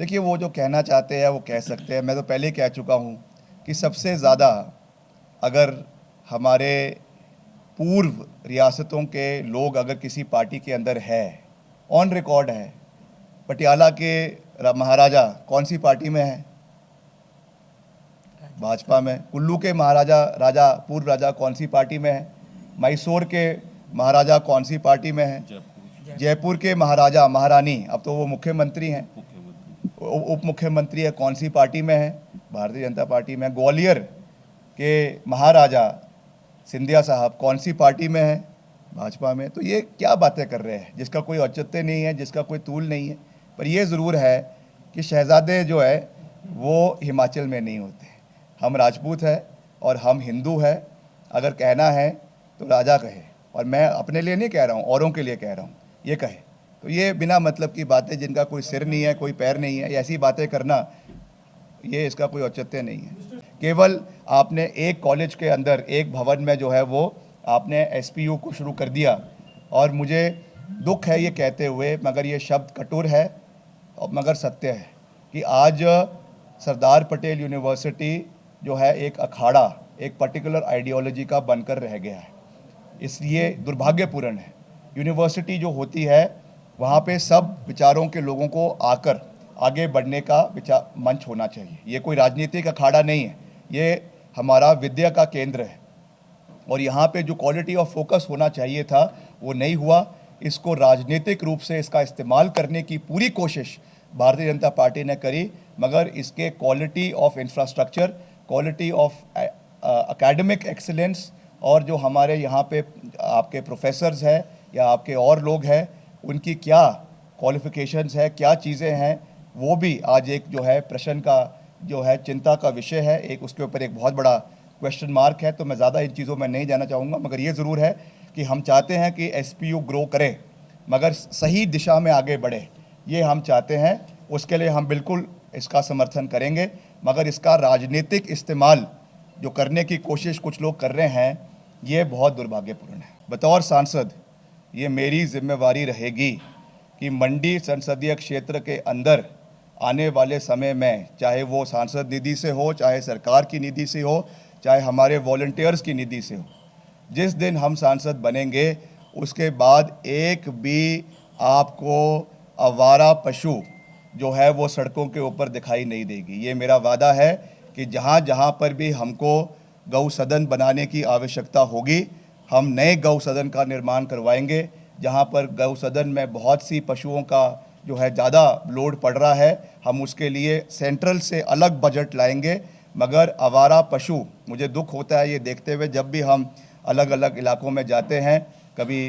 देखिए, वो जो कहना चाहते हैं वो कह सकते हैं। मैं तो पहले ही कह चुका हूँ कि सबसे ज़्यादा अगर हमारे पूर्व रियासतों के लोग अगर किसी पार्टी के अंदर है, ऑन रिकॉर्ड है, पटियाला के महाराजा कौन सी पार्टी में है? भाजपा में। कुल्लू के महाराजा पूर्व राजा कौन सी पार्टी में है? मैसूर के महाराजा कौन सी पार्टी में है? जयपुर के महाराजा महारानी, अब तो वो मुख्यमंत्री हैं, उप मुख्यमंत्री है, कौन सी पार्टी में है? भारतीय जनता पार्टी में। ग्वालियर के महाराजा सिंधिया साहब कौन सी पार्टी में है? भाजपा में। तो ये क्या बातें कर रहे हैं जिसका कोई औचित्य नहीं है, जिसका कोई तूल नहीं है। पर ये ज़रूर है कि शहजादे जो है वो हिमाचल में नहीं होते। हम राजपूत हैं और हम हिंदू हैं। अगर कहना है तो राजा कहे, और मैं अपने लिए नहीं कह रहा हूँ, औरों के लिए कह रहा हूँ, ये कहे। तो ये बिना मतलब की बातें, जिनका कोई सिर नहीं है, कोई पैर नहीं है, ऐसी बातें करना, ये इसका कोई औचित्य नहीं है। केवल आपने एक कॉलेज के अंदर, एक भवन में जो है वो आपने एसपीयू को शुरू कर दिया, और मुझे दुख है ये कहते हुए, मगर ये शब्द कटुर है और मगर सत्य है कि आज सरदार पटेल यूनिवर्सिटी जो है एक अखाड़ा, एक पर्टिकुलर आइडियोलॉजी का बनकर रह गया है। इसलिए दुर्भाग्यपूर्ण है। यूनिवर्सिटी जो होती है वहाँ पे सब विचारों के लोगों को आकर आगे बढ़ने का विचार मंच होना चाहिए। ये कोई राजनीतिक अखाड़ा नहीं है, ये हमारा विद्या का केंद्र है। और यहाँ पे जो क्वालिटी ऑफ फोकस होना चाहिए था वो नहीं हुआ। इसको राजनीतिक रूप से इसका इस्तेमाल करने की पूरी कोशिश भारतीय जनता पार्टी ने करी, मगर इसके quality of infrastructure, quality of academic excellence, और जो हमारे यहाँ पे आपके प्रोफेसर्स हैं या आपके और लोग हैं, उनकी क्या क्वालिफ़िकेशंस है, क्या चीज़ें हैं, वो भी आज एक जो है प्रश्न का जो है चिंता का विषय है। एक उसके ऊपर एक बहुत बड़ा क्वेश्चन मार्क है। तो मैं ज़्यादा इन चीज़ों में नहीं जाना चाहूँगा, मगर ये ज़रूर है कि हम चाहते हैं कि एसपीयू ग्रो करे, मगर सही दिशा में आगे बढ़े, ये हम चाहते हैं। उसके लिए हम बिल्कुल इसका समर्थन करेंगे, मगर इसका राजनीतिक इस्तेमाल जो करने की कोशिश कुछ लोग कर रहे हैं, ये बहुत दुर्भाग्यपूर्ण है। बतौर सांसद ये मेरी जिम्मेवारी रहेगी कि मंडी संसदीय क्षेत्र के अंदर आने वाले समय में, चाहे वो सांसद निधि से हो, चाहे सरकार की निधि से हो, चाहे हमारे वॉलंटियर्स की निधि से हो, जिस दिन हम सांसद बनेंगे उसके बाद एक भी आपको आवारा पशु जो है वो सड़कों के ऊपर दिखाई नहीं देगी। ये मेरा वादा है कि जहाँ जहाँ पर भी हमको गौ सदन बनाने की आवश्यकता होगी, हम नए गौ सदन का निर्माण करवाएंगे। जहाँ पर गौ सदन में बहुत सी पशुओं का जो है ज़्यादा लोड पड़ रहा है, हम उसके लिए सेंट्रल से अलग बजट लाएंगे। मगर आवारा पशु, मुझे दुख होता है ये देखते हुए, जब भी हम अलग अलग इलाकों में जाते हैं, कभी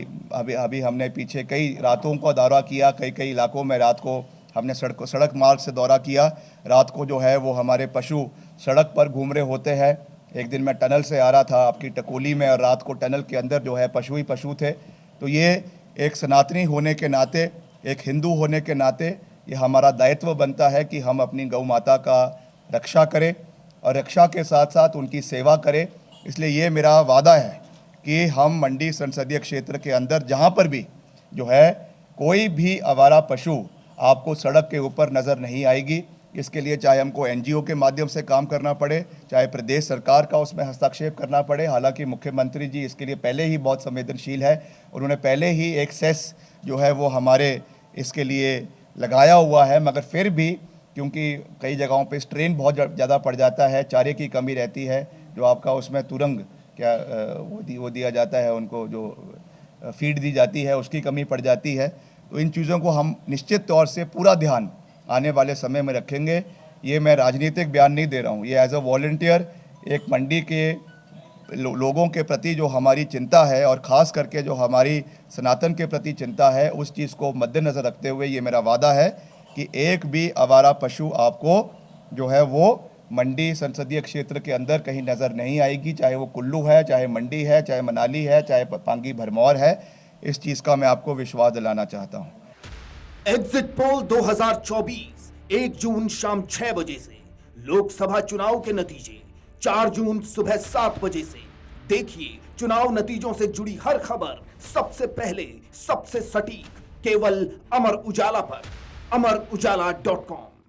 अभी हमने पीछे कई रातों का दौरा किया, कई इलाकों में रात को हमने सड़क मार्ग से दौरा किया। रात को जो है वो हमारे पशु सड़क पर घूम रहे होते हैं। एक दिन मैं टनल से आ रहा था आपकी टकोली में, और रात को टनल के अंदर जो है पशु ही पशु थे। तो ये एक सनातनी होने के नाते, एक हिंदू होने के नाते, ये हमारा दायित्व बनता है कि हम अपनी गौ माता का रक्षा करें और रक्षा के साथ साथ उनकी सेवा करें। इसलिए ये मेरा वादा है कि हम मंडी संसदीय क्षेत्र के अंदर जहाँ पर भी जो है कोई भी आवारा पशु आपको सड़क के ऊपर नज़र नहीं आएगी। इसके लिए चाहे हमको एनजीओ के माध्यम से काम करना पड़े, चाहे प्रदेश सरकार का उसमें हस्तक्षेप करना पड़े। हालांकि मुख्यमंत्री जी इसके लिए पहले ही बहुत संवेदनशील है, उन्होंने पहले ही एक सेस जो है वो हमारे इसके लिए लगाया हुआ है। मगर फिर भी क्योंकि कई जगहों पे स्ट्रेन बहुत ज़्यादा पड़ जाता है, चारे की कमी रहती है, जो आपका उसमें तुरंग क्या वो दिया जाता है, उनको जो फीड दी जाती है उसकी कमी पड़ जाती है। तो इन चीज़ों को हम निश्चित तौर से पूरा ध्यान आने वाले समय में रखेंगे। ये मैं राजनीतिक बयान नहीं दे रहा हूँ, ये एज अ वॉलंटियर एक मंडी के लोगों के प्रति जो हमारी चिंता है, और ख़ास करके जो हमारी सनातन के प्रति चिंता है, उस चीज़ को मद्देनज़र रखते हुए ये मेरा वादा है कि एक भी आवारा पशु आपको जो है वो मंडी संसदीय क्षेत्र के अंदर कहीं नज़र नहीं आएगी। चाहे वो कुल्लू है, चाहे मंडी है, चाहे मनाली है, चाहे पांगी भरमौर है। इस चीज़ का मैं आपको विश्वास दिलाना चाहता हूँ। एग्जिट पोल 2024 1 जून शाम 6 बजे से, लोकसभा चुनाव के नतीजे 4 जून सुबह 7 बजे से। देखिए चुनाव नतीजों से जुड़ी हर खबर सबसे पहले, सबसे सटीक, केवल अमर उजाला पर, amarujala.com।